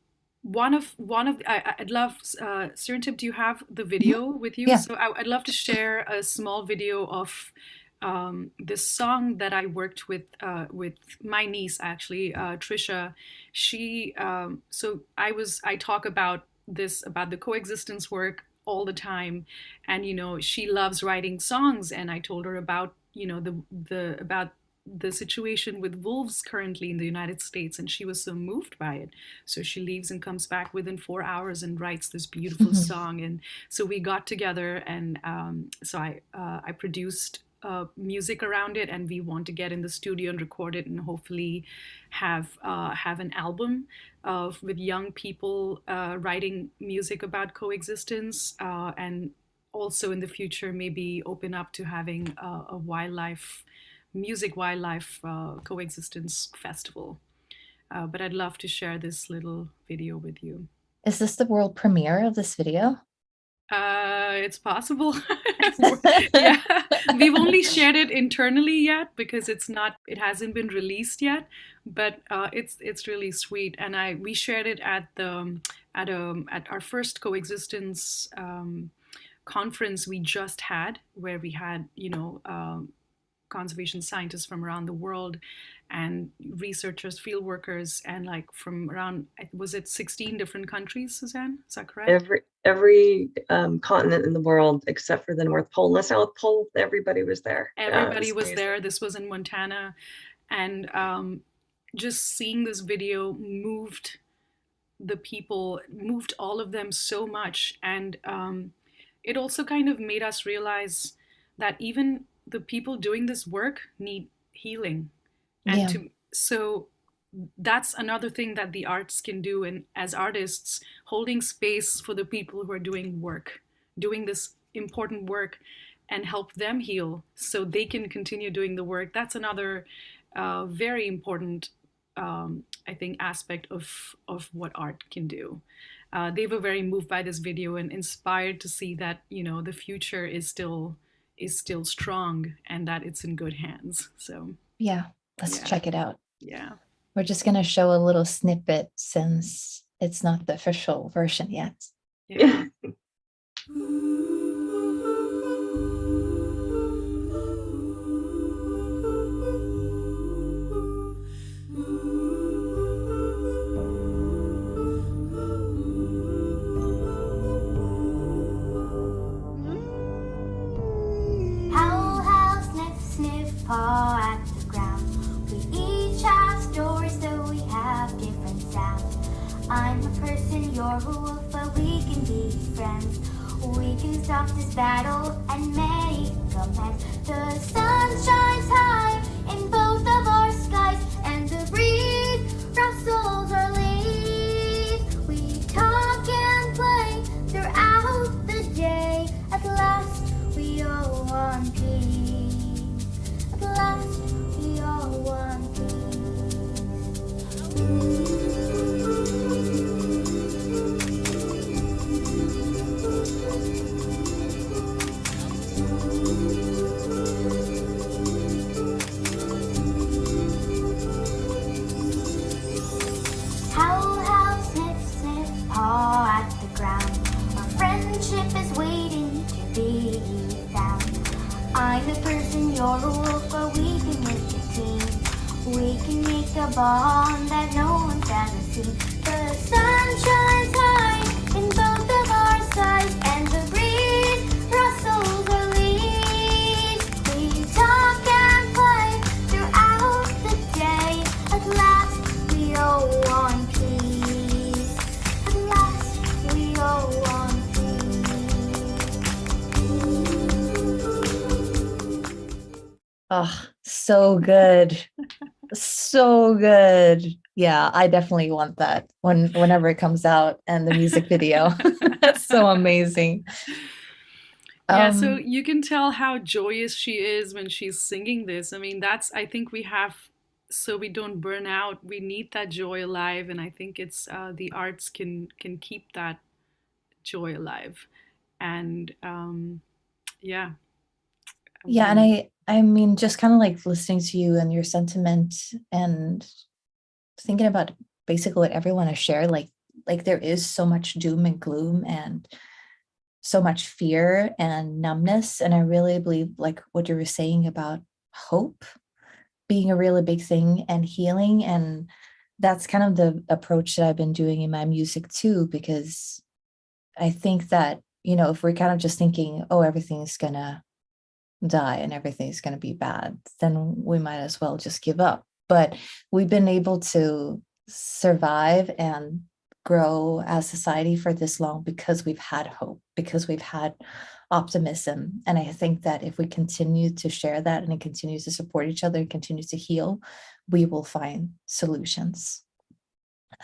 Speaker 3: I'd love, Sirintip, do you have the video with you?
Speaker 1: Yeah.
Speaker 3: So I'd love to share a small video of this song that I worked with my niece, actually, Trisha. She so I talk about the coexistence work all the time, and she loves writing songs, and I told her about about the situation with wolves currently in the United States, and she was so moved by it. So she leaves and comes back within 4 hours and writes this beautiful song. And so we got together, and so I produced music around it, and we want to get in the studio and record it, and hopefully have an album with young people writing music about coexistence, and also in the future maybe open up to having a wildlife coexistence festival. But I'd love to share this little video with you.
Speaker 1: Is this the world premiere of this video?
Speaker 3: It's possible. Yeah, we've only shared it internally yet because it hasn't been released yet. But it's really sweet, and we shared it at our first coexistence conference we just had, where we had conservation scientists from around the world and researchers, field workers, and from around, was it 16 different countries, Suzanne? Is that correct?
Speaker 4: Every continent in the world except for the North Pole and the South Pole, everybody was there.
Speaker 3: Everybody was there. This was in Montana, and just seeing this video moved the people, moved all of them so much, and it also kind of made us realize that even the people doing this work need healing. And so that's another thing that the arts can do, and as artists, holding space for the people who are doing this important work, and help them heal so they can continue doing the work. That's another very important, I think, aspect of what art can do. They were very moved by this video and inspired to see that the future is still strong and that it's in good hands. So let's check it out.
Speaker 1: Yeah, we're just going to show a little snippet since it's not the official version yet.
Speaker 3: Yeah.
Speaker 7: Howl, howl, sniff, sniff, paw. you're a wolf, but we can be friends. We can stop this battle and make amends. The sun shines high in both of our skies, and the breeze rustles our leaves. We talk and play throughout the day. At last, we all want peace. At last, we all want peace. Howl, howl, sniff, sniff, paw at the ground. Our friendship is waiting to be found. I'm the person, you're a wolf, but we can make a team. We can make a bond that no one's ever seen. The sun shines high in both of our skies, and the breeze rustles our leaves. We talk and play throughout the day. At last, we all want peace. At last, we all want peace.
Speaker 1: Oh, so good. So good. Yeah, I definitely want that whenever it comes out and the music video. That's so amazing.
Speaker 3: Yeah, so you can tell how joyous she is when she's singing this. I mean, I think we have, so we don't burn out, we need that joy alive. And I think it's the arts can keep that joy alive. And yeah.
Speaker 1: Yeah, and I mean, just kind of like listening to you and your sentiment and thinking about basically what everyone has shared, like there is so much doom and gloom and so much fear and numbness. And I really believe like what you were saying about hope being a really big thing and healing. And that's kind of the approach that I've been doing in my music too, because I think that, you know, if we're kind of just thinking, oh, everything's gonna die and everything's going to be bad, then we might as well just give up. But we've been able to survive and grow as society for this long because we've had hope, because we've had optimism. And I think that if we continue to share that and continue to support each other and continue to heal, we will find solutions.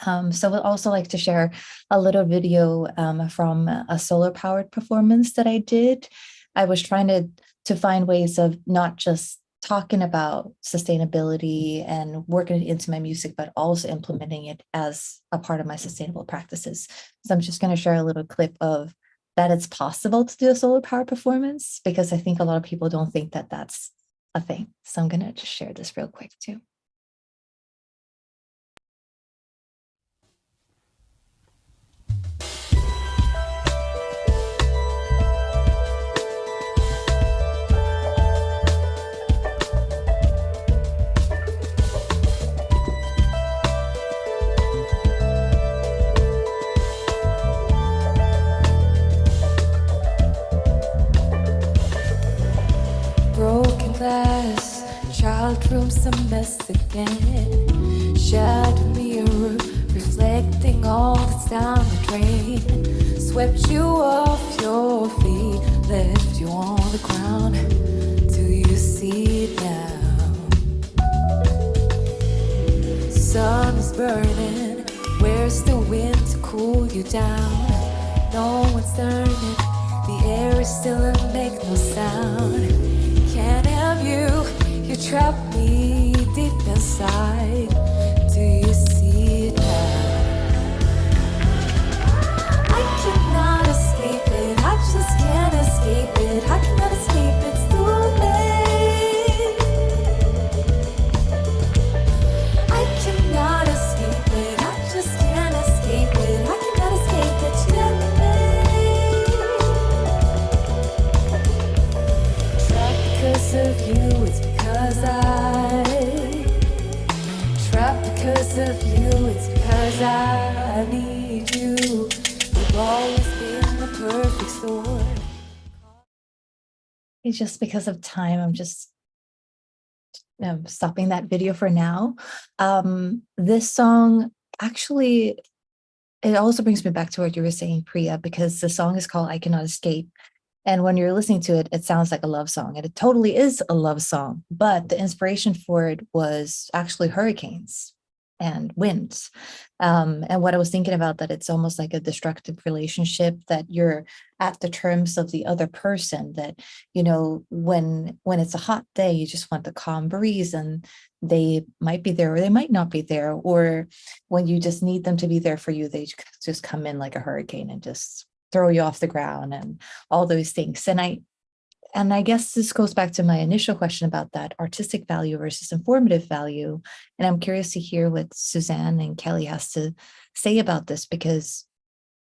Speaker 1: So we'd also like to share a little video from a solar powered performance that I did. I was trying to find ways of not just talking about sustainability and working it into my music, but also implementing it as a part of my sustainable practices. So I'm just going to share a little clip of that it's possible to do a solar power performance, because I think a lot of people don't think that that's a thing. So I'm going to just share this real quick too. Child room's a mess again. Shattered mirror reflecting all that's down the drain. Swept you off your feet, left you on the ground. Do you see it now? Sun is burning. Where's the wind to cool you down? No one's turning. The air is still and make no sound. Can't have you. You trap me deep inside. Do you see it now? I cannot escape it. I just can't escape it. I cannot escape it. It's too late. I cannot escape it. I just can't escape it. I cannot escape it. Trapped because of you. It's trapped because of you, it's because I need you. You've always been the perfect storm. It's just because of time, I'm just stopping that video for now. This song actually it also brings me back to what you were saying, Priya, because the song is called I Cannot Escape. And when you're listening to it, it sounds like a love song, and it totally is a love song. But the inspiration for it was actually hurricanes and winds. And what I was thinking about, that it's almost like a destructive relationship, that you're at the terms of the other person, that, you know, when it's a hot day, you just want the calm breeze, and they might be there or they might not be there. Or when you just need them to be there for you, they just come in like a hurricane and just throw you off the ground and all those things. And I guess this goes back to my initial question about that artistic value versus informative value. And I'm curious to hear what Suzanne and Kelly has to say about this, because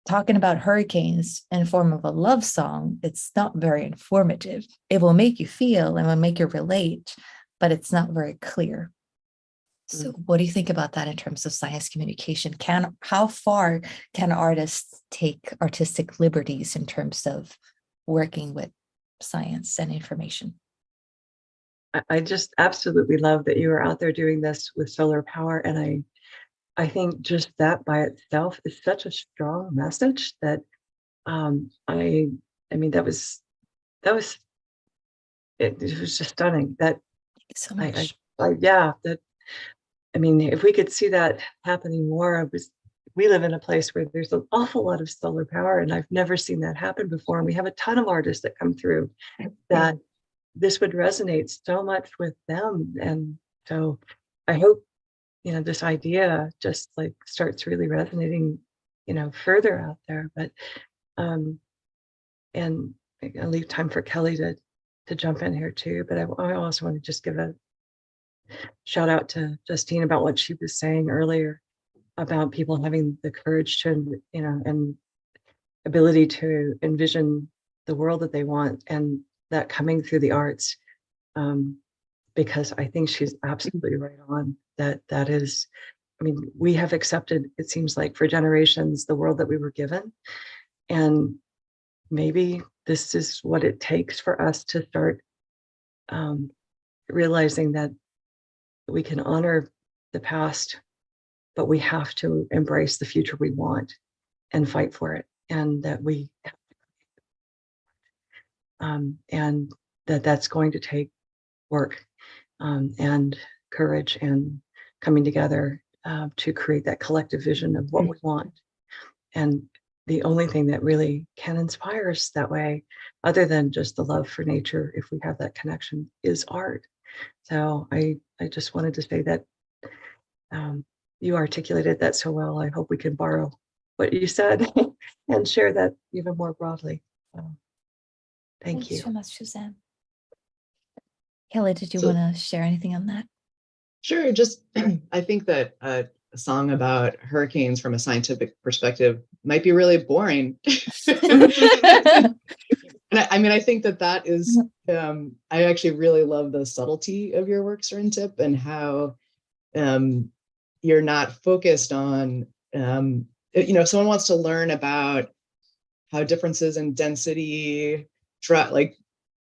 Speaker 1: talking about hurricanes in form of a love song, it's not very informative. It will make you feel and will make you relate, but it's not very clear. So what do you think about that in terms of science communication? How far can artists take artistic liberties in terms of working with science and information?
Speaker 4: I just absolutely love that you are out there doing this with solar power. And I think just that by itself is such a strong message that I mean that was it was just stunning. That
Speaker 1: Thank you so much.
Speaker 4: yeah, that I mean, if we could see that happening more, we live in a place where there's an awful lot of solar power, and I've never seen that happen before. And we have a ton of artists that come through that this would resonate so much with them. And so I hope, you know, this idea just like starts really resonating, you know, further out there. But and I'll leave time for Kelly to jump in here too. But I also want to just give a shout out to Justine about what she was saying earlier about people having the courage to, you know, and ability to envision the world that they want, and that coming through the arts. Because I think she's absolutely right on that is, I mean, we have accepted, it seems like for generations, the world that we were given. And maybe this is what it takes for us to start realizing that we can honor the past, but we have to embrace the future we want and fight for it. And that and that's going to take work and courage and coming together to create that collective vision of what we want. And the only thing that really can inspire us that way, other than just the love for nature, if we have that connection, is art. So I just wanted to say that you articulated that so well. I hope we can borrow what you said and share that even more broadly. Thank you
Speaker 1: so much, Suzanne. Kelly, did you
Speaker 5: So-
Speaker 1: want to share anything on that?
Speaker 5: Sure. Just, I think that a song about hurricanes from a scientific perspective might be really boring. And I mean, I think that is, I actually really love the subtlety of your work, Serentip, and how you're not focused on, you know, someone wants to learn about how differences in density, like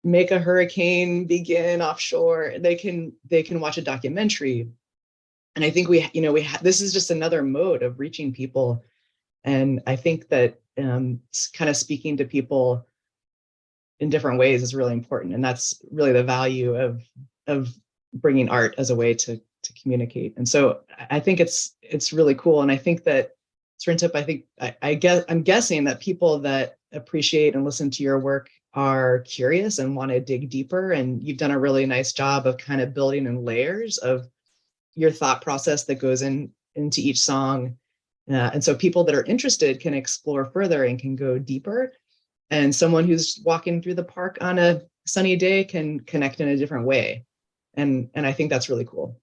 Speaker 5: make a hurricane begin offshore. They can watch a documentary. And I think this is just another mode of reaching people. And I think that kind of speaking to people in different ways is really important. And that's really the value of bringing art as a way to communicate. And so I think it's really cool. And I think that Serentip, I'm guessing that people that appreciate and listen to your work are curious and want to dig deeper. And you've done a really nice job of kind of building in layers of your thought process that goes into each song. And so people that are interested can explore further and can go deeper. And someone who's walking through the park on a sunny day can connect in a different way. And I think that's really cool.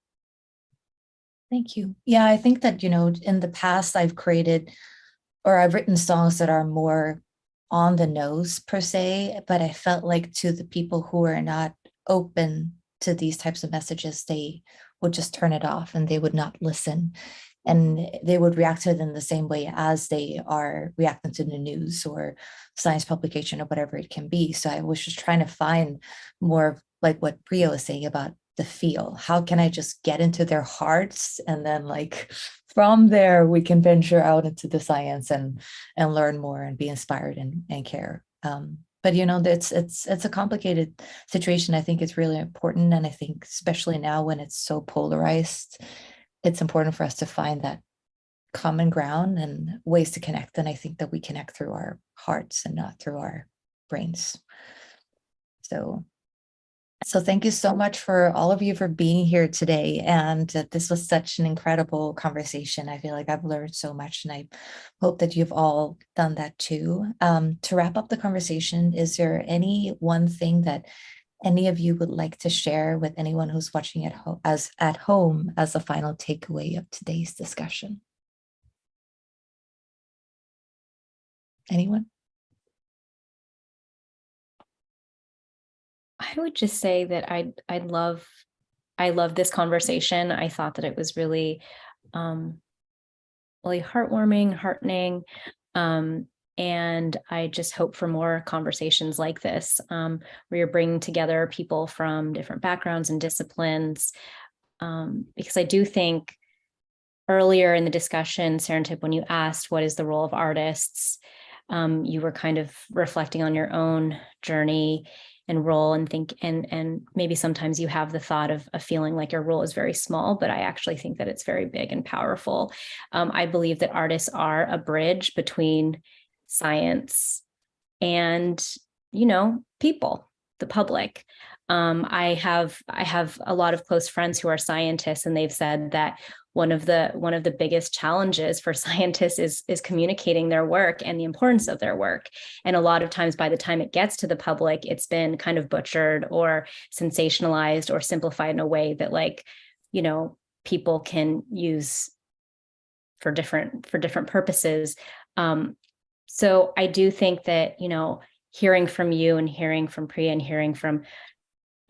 Speaker 1: Thank you. Yeah, I think that, you know, in the past I've written songs that are more on the nose per se, but I felt like to the people who are not open to these types of messages, they would just turn it off and they would not listen. And they would react to it in the same way as they are reacting to the news or science publication or whatever it can be. So I was just trying to find more like what Priya was saying about the feel. How can I just get into their hearts and then like from there we can venture out into the science and learn more and be inspired and care. But you know, it's a complicated situation. I think it's really important, and I think especially now when it's so polarized, it's important for us to find that common ground and ways to connect. And I think that we connect through our hearts and not through our brains. So thank you so much for all of you for being here today. And this was such an incredible conversation. I feel like I've learned so much, and I hope that you've all done that too. To wrap up the conversation, is there any one thing that any of you would like to share with anyone who's watching at home as a final takeaway of today's discussion? Anyone?
Speaker 6: I would just say that I love this conversation. I thought that it was really really heartwarming, heartening. And I just hope for more conversations like this, where you're bringing together people from different backgrounds and disciplines. Because I do think earlier in the discussion, Serentip, when you asked what is the role of artists, you were kind of reflecting on your own journey and role, and maybe sometimes you have the thought of feeling like your role is very small, but I actually think that it's very big and powerful. I believe that artists are a bridge between science and, you know, people, the public. I have a lot of close friends who are scientists, and they've said that one of the biggest challenges for scientists is communicating their work and the importance of their work. And a lot of times, by the time it gets to the public, it's been kind of butchered or sensationalized or simplified in a way that, like, you know, people can use for different purposes. So I do think that, you know, hearing from you and hearing from Priya and hearing from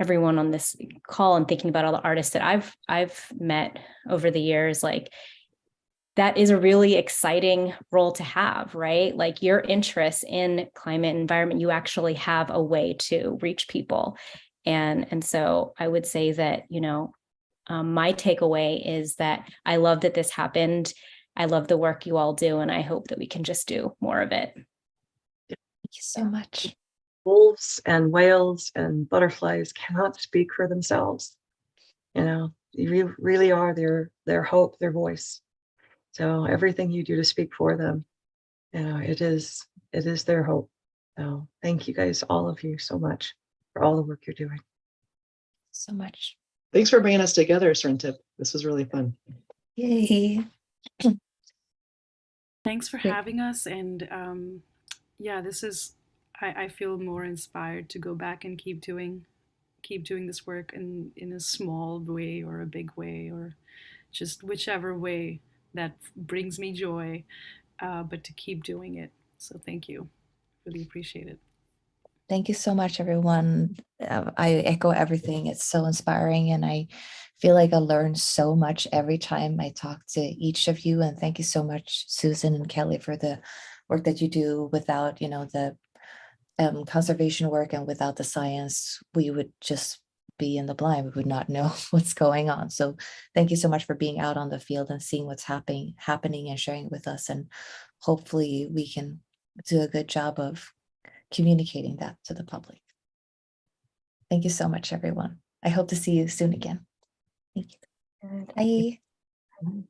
Speaker 6: everyone on this call and thinking about all the artists that I've met over the years, like, that is a really exciting role to have, right? Like, your interests in climate and environment, you actually have a way to reach people. And so I would say that, you know, my takeaway is that I love that this happened. I love the work you all do, and I hope that we can just do more of it.
Speaker 1: Thank you so much.
Speaker 4: Wolves and whales and butterflies cannot speak for themselves. You know, you really are their hope, their voice. So everything you do to speak for them, you know, it is their hope. So thank you guys, all of you, so much for all the work you're doing.
Speaker 1: So much.
Speaker 5: Thanks for bringing us together, Serentip. This was really fun.
Speaker 1: Yay.
Speaker 3: Thanks for
Speaker 1: Great.
Speaker 3: having us. And yeah, this is, I feel more inspired to go back and keep doing this work in a small way or a big way, or just whichever way that brings me joy, but to keep doing it. So thank you. Really appreciate it.
Speaker 1: Thank you so much, everyone. I echo everything. It's so inspiring, and I feel like I learn so much every time I talk to each of you. And thank you so much, Susan and Kelly, for the work that you do. Without, you know, the conservation work and without the science, we would just be in the blind. We would not know what's going on. So thank you so much for being out on the field and seeing what's happening and sharing it with us. And hopefully we can do a good job of communicating that to the public. Thank you so much, everyone. I hope to see you soon again. Thank you. Bye.